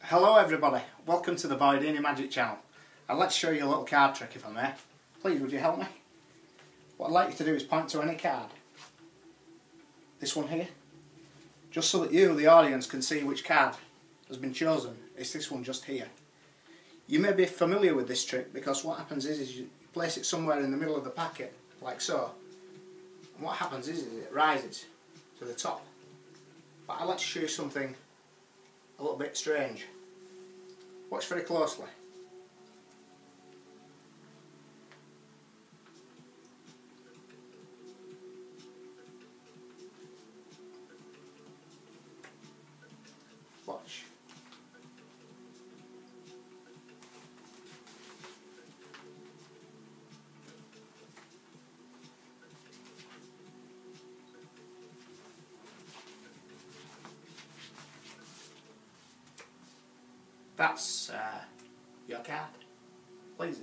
Hello everybody, welcome to the Boydini Magic channel. I'd like to show you a little card trick if I may. Please would you help me? What I'd like you to do is point to any card. This one here. Just so that you, the audience, can see which card has been chosen. It's this one just here. You may be familiar with this trick because what happens is you place it somewhere in the middle of the packet, like so. And what happens is it rises to the top. But I'd like to show you something a little bit strange. Watch very closely. Watch. That's your card. Please.